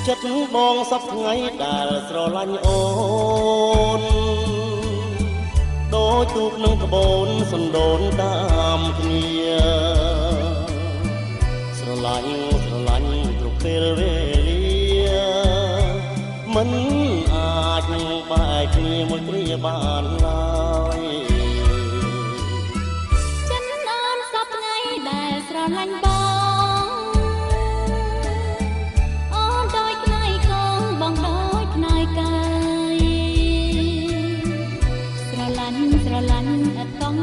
ចិត្តបងសពថ្ងៃដែលស្រឡាញ់អូនដូចទូកនឹងក្បូនសណ្ដូនតាមគ្នាស្រឡាញ់គ្រប់ពេលវេលាមិនអាចបែកគ្នាមួយគ្រាបានឡើយចិត្តអូនសពថ្ងៃដែលស្រឡាញ់បងស្រឡាញ់ឥតកង